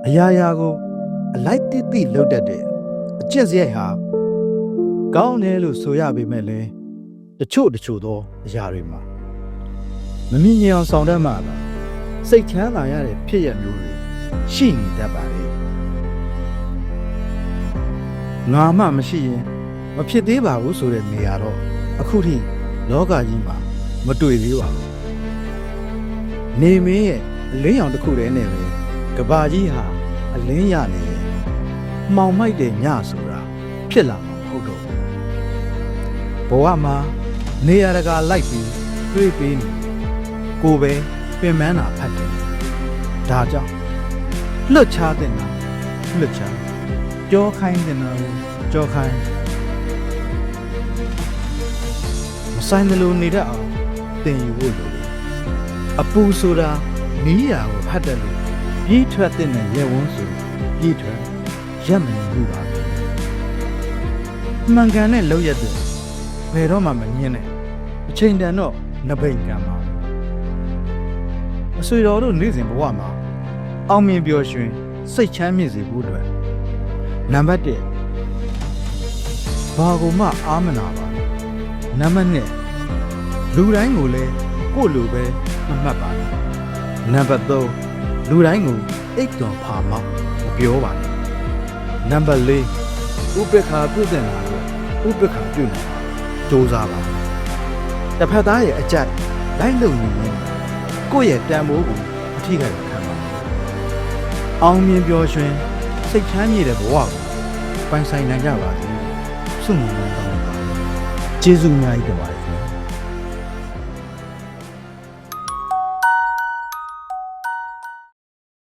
အရာရာကိုအလိုက်တိတိလှုပ်တတ်တဲ့အကျင့်စရိုက်ဟာကောင်းတယ်လို့ဆိုရပေမဲ့လည်းတချို့သောအရာတွေမှာမမြင်အောင်ဆောင်တတ်မှသာစိတ်ချမ်းသာရတဲ့ဖြစ်ရမျိုးတွေရှိနေတတ်ပါလေငါမှမရှိရင်မဖြစ်သေးပါဘူးဆိုတဲ့နေရာတော့အခုထိလောကကြီးမှာမတွေ့သေးပါဘူးနေမင်းရဲ့အလင်းရောင်တစ်ခုတည်းနဲ့ပဲကဘာကြီးဟာအလင်းရနေတယ်မှောင်မိုက်တဲ့ညဆိုတာဖြစ်လာမှာမဟုတ်တော့ဘူးဘဝမှာနေရာတကာလိုက်ပြီးတွေးပေးနေကိုယ်ပဲပင်ပန်းတာဖတ်တယ်ဒါကြောင့်လွတ်ချတဲ့နာလွတ်ချကြောခိုင်းတဲ့နာကြောခိုင်းမဆိုင်တယ်လို့နေတတ်အောင်သင်ယူဖို့လိုတယ်အပူဆိုတာနီးရာကိုဖတ်တယ်လို့ပြေးထွက်တဲ့နဲ့ရဲဝန်းဆိုပြေးထွက်ရက်မနေဘူးပါမှန်ကန်တဲ့လောက်ရက်တဲ့ဘယ်တော့မှမငင်းနဲ့အချိန်တန်တော့နဘိတ်ကံပါအဆွေတော်တို့နေ့စဉ်ဘဝမှာအောင်မြင်ပျော်ရွှင်စိတ်ချမ်းမြေ့စေဖို့အတွက်နံပါတ်1ဘာကိုမှအားမနာပါနံပါတ်2လူတိုင်းကိုလည်းကိုယ့်လိုပဲမမှတ်ပါနဲ့နံပါတ်3လူတိုင်းကိုအိတ်တော်ဖာမောက်မပြောပါနဲ့နံပါတ်4ဥပ္ပခါပြုတ်တဲ့နာကိုဥပ္ပခါပြုတ်နေစူးစမ်းပါတစ်ဖက်သားရဲ့အကြိုက်လိုက်လုံနေရင်ကိုယ့်ရဲ့တန်ဖိုးကိုအထီးကခံပါအောင်မြင်ပျော်ရွှင်စိတ်ချမ်းမြေ့တဲ့ဘဝကိုပိုင်ဆိုင်နိုင်ကြပါစေဆုမွန်ကောင်းပါကျေးဇူးများကြီးတင်ပါတယ်